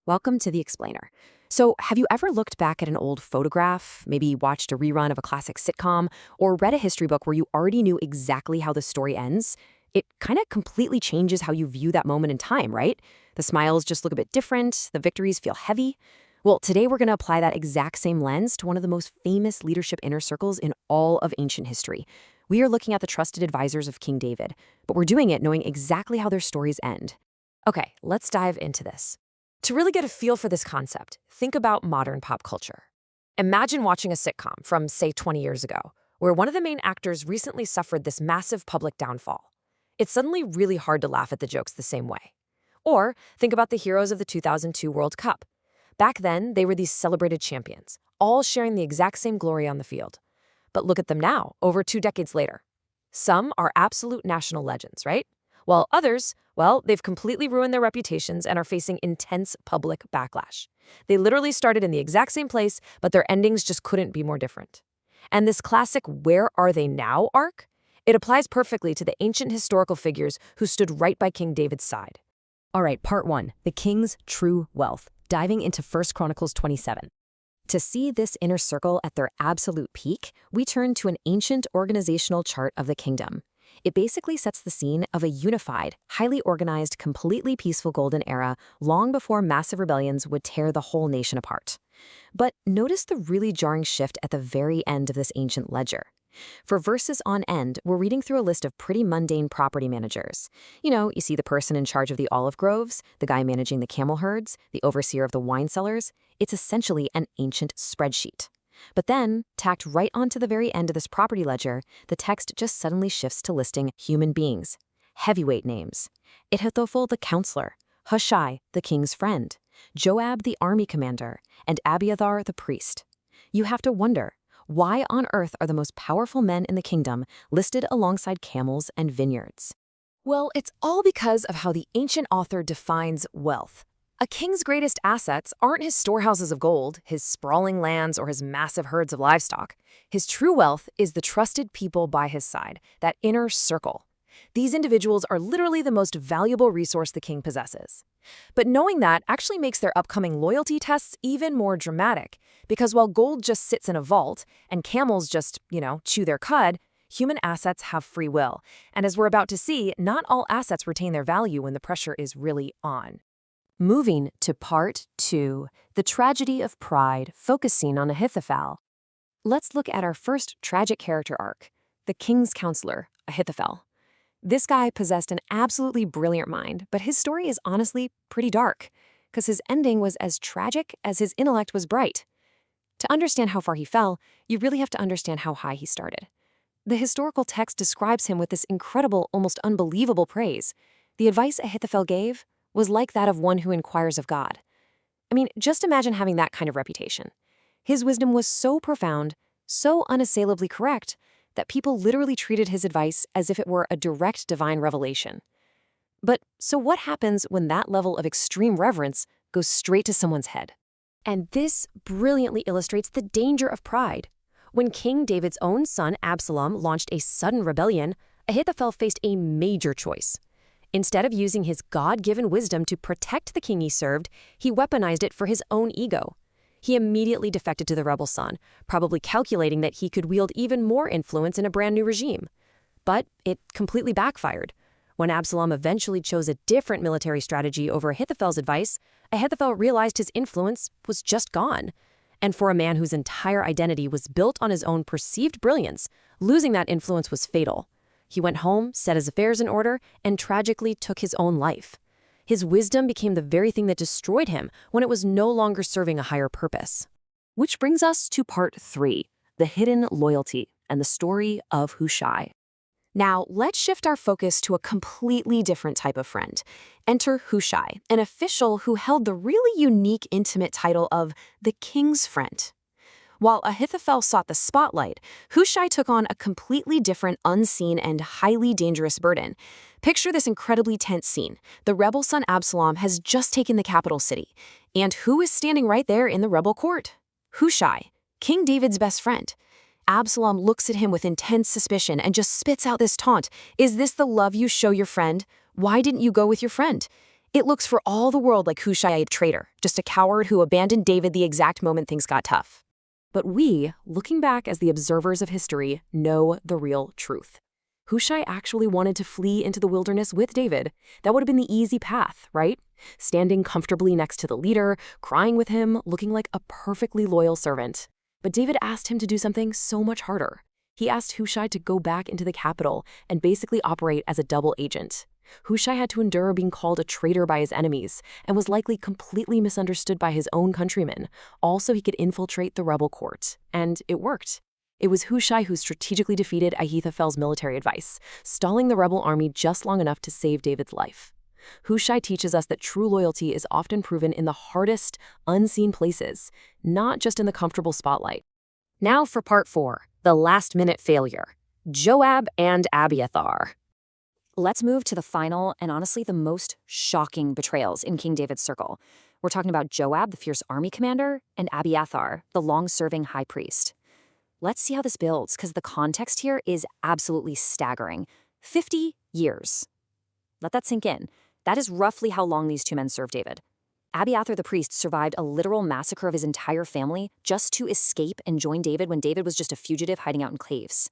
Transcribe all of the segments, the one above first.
Welcome to The Explainer. So, have you ever looked back at an old photograph, maybe watched a rerun of a classic sitcom, or read a history book where you already knew exactly how the story ends? It kind of completely changes how you view that moment in time, right? The smiles just look a bit different, the victories feel heavy. Well, today we're going to apply that exact same lens to one of the most famous leadership inner circles in all of ancient history. We are looking at the trusted advisors of King David, but we're doing it knowing exactly how their stories end. Okay, let's dive into this. To really get a feel for this concept, think about modern pop culture. Imagine watching a sitcom from, say, 20 years ago, where one of the main actors recently suffered this massive public downfall. It's suddenly really hard to laugh at the jokes the same way. Or think about the heroes of the 2002 World Cup. Back then, they were these celebrated champions, all sharing the exact same glory on the field. But look at them now, over 2 decades later. Some are absolute national legends, right? While others, well, they've completely ruined their reputations and are facing intense public backlash. They literally started in the exact same place, but their endings just couldn't be more different. And this classic "where are they now" arc? It applies perfectly to the ancient historical figures who stood right by King David's side. All right, part 1, the king's true wealth, diving into 1 Chronicles 27. To see this inner circle at their absolute peak, we turn to an ancient organizational chart of the kingdom. It basically sets the scene of a unified, highly organized, completely peaceful golden era long before massive rebellions would tear the whole nation apart. But notice the really jarring shift at the very end of this ancient ledger. For verses on end, we're reading through a list of pretty mundane property managers. You see the person in charge of the olive groves, the guy managing the camel herds, the overseer of the wine cellars. It's essentially an ancient spreadsheet. But then, tacked right onto the very end of this property ledger, the text just suddenly shifts to listing human beings. Heavyweight names. Ahithophel the counselor, Hushai the king's friend, Joab the army commander, and Abiathar the priest. You have to wonder, why on earth are the most powerful men in the kingdom listed alongside camels and vineyards? Well, it's all because of how the ancient author defines wealth. A king's greatest assets aren't his storehouses of gold, his sprawling lands, or his massive herds of livestock. His true wealth is the trusted people by his side, that inner circle. These individuals are literally the most valuable resource the king possesses. But knowing that actually makes their upcoming loyalty tests even more dramatic, because while gold just sits in a vault and camels just, chew their cud, human assets have free will. And as we're about to see, not all assets retain their value when the pressure is really on. Moving to part 2, the tragedy of pride, focusing on Ahithophel. Let's look at our first tragic character arc, the king's counselor, Ahithophel. This guy possessed an absolutely brilliant mind, but his story is honestly pretty dark, because his ending was as tragic as his intellect was bright. To understand how far he fell, you really have to understand how high he started. The historical text describes him with this incredible, almost unbelievable praise. The advice Ahithophel gave was like that of one who inquires of God. I mean, just imagine having that kind of reputation. His wisdom was so profound, so unassailably correct, that people literally treated his advice as if it were a direct divine revelation. But so what happens when that level of extreme reverence goes straight to someone's head? And this brilliantly illustrates the danger of pride. When King David's own son Absalom launched a sudden rebellion, Ahithophel faced a major choice. Instead of using his God-given wisdom to protect the king he served, he weaponized it for his own ego. He immediately defected to the rebel son, probably calculating that he could wield even more influence in a brand new regime. But it completely backfired. When Absalom eventually chose a different military strategy over Ahithophel's advice, Ahithophel realized his influence was just gone. And for a man whose entire identity was built on his own perceived brilliance, losing that influence was fatal. He went home, set his affairs in order, and tragically took his own life. His wisdom became the very thing that destroyed him when it was no longer serving a higher purpose. Which brings us to part 3, the hidden loyalty and the story of Hushai. Now, let's shift our focus to a completely different type of friend. Enter Hushai, an official who held the really unique, intimate title of the king's friend. While Ahithophel sought the spotlight, Hushai took on a completely different, unseen, and highly dangerous burden. Picture this incredibly tense scene. The rebel son Absalom has just taken the capital city. And who is standing right there in the rebel court? Hushai, King David's best friend. Absalom looks at him with intense suspicion and just spits out this taunt. "Is this the love you show your friend? Why didn't you go with your friend?" It looks for all the world like Hushai a traitor, just a coward who abandoned David the exact moment things got tough. But we, looking back as the observers of history, know the real truth. Hushai actually wanted to flee into the wilderness with David. That would have been the easy path, right? Standing comfortably next to the leader, crying with him, looking like a perfectly loyal servant. But David asked him to do something so much harder. He asked Hushai to go back into the capital and basically operate as a double agent. Hushai had to endure being called a traitor by his enemies and was likely completely misunderstood by his own countrymen, all so he could infiltrate the rebel court. And it worked. It was Hushai who strategically defeated Ahithophel's military advice, stalling the rebel army just long enough to save David's life. Hushai teaches us that true loyalty is often proven in the hardest, unseen places, not just in the comfortable spotlight. Now for part 4, the last-minute failure. Joab and Abiathar. Let's move to the final and honestly the most shocking betrayals in King David's circle. We're talking about Joab, the fierce army commander, and Abiathar, the long-serving high priest. Let's see how this builds, because the context here is absolutely staggering. 50 years. Let that sink in. That is roughly how long these two men served David. Abiathar the priest survived a literal massacre of his entire family just to escape and join David when David was just a fugitive hiding out in caves.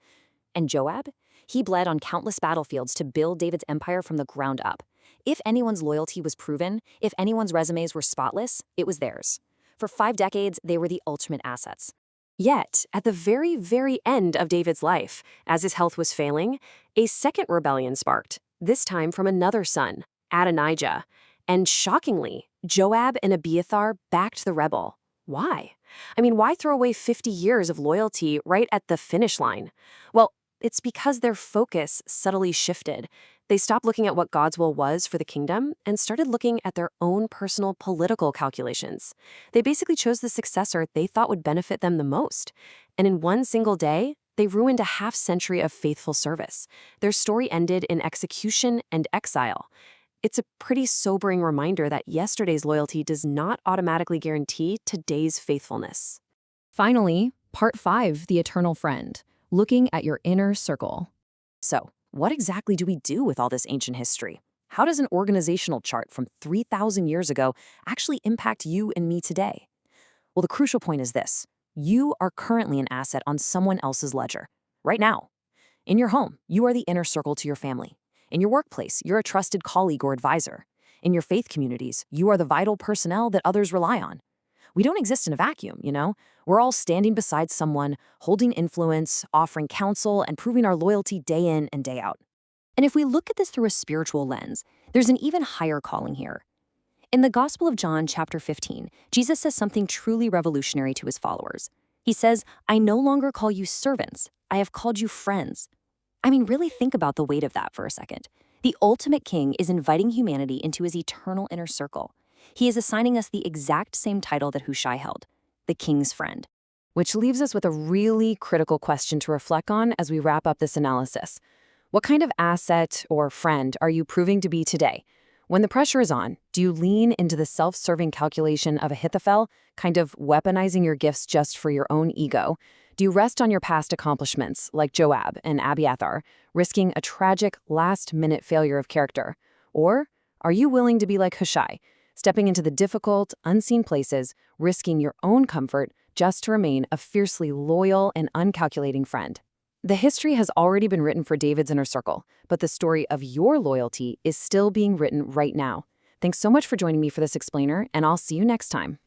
And Joab? He bled on countless battlefields to build David's empire from the ground up. If anyone's loyalty was proven, if anyone's resumes were spotless, it was theirs. For 5 decades, they were the ultimate assets. Yet, at the very, very end of David's life, as his health was failing, a second rebellion sparked, this time from another son, Adonijah. And shockingly, Joab and Abiathar backed the rebel. Why? Why throw away 50 years of loyalty right at the finish line? Well, it's because their focus subtly shifted. They stopped looking at what God's will was for the kingdom and started looking at their own personal political calculations. They basically chose the successor they thought would benefit them the most. And in one single day, they ruined a half-century of faithful service. Their story ended in execution and exile. It's a pretty sobering reminder that yesterday's loyalty does not automatically guarantee today's faithfulness. Finally, part 5, the eternal friend. Looking at your inner circle. So, what exactly do we do with all this ancient history? How does an organizational chart from 3,000 years ago actually impact you and me today? Well, the crucial point is this. You are currently an asset on someone else's ledger. Right now. In your home, you are the inner circle to your family. In your workplace, you're a trusted colleague or advisor. In your faith communities, you are the vital personnel that others rely on. We don't exist in a vacuum, you know? We're all standing beside someone, holding influence, offering counsel, and proving our loyalty day in and day out. And if we look at this through a spiritual lens, there's an even higher calling here. In the Gospel of John, chapter 15, Jesus says something truly revolutionary to his followers. He says, "I no longer call you servants, I have called you friends." Really think about the weight of that for a second. The ultimate king is inviting humanity into his eternal inner circle. He is assigning us the exact same title that Hushai held, the king's friend. Which leaves us with a really critical question to reflect on as we wrap up this analysis. What kind of asset or friend are you proving to be today? When the pressure is on, do you lean into the self-serving calculation of Ahithophel, kind of weaponizing your gifts just for your own ego? Do you rest on your past accomplishments, like Joab and Abiathar, risking a tragic last-minute failure of character? Or are you willing to be like Hushai, stepping into the difficult, unseen places, risking your own comfort just to remain a fiercely loyal and uncalculating friend? The history has already been written for David's inner circle, but the story of your loyalty is still being written right now. Thanks so much for joining me for this explainer, and I'll see you next time.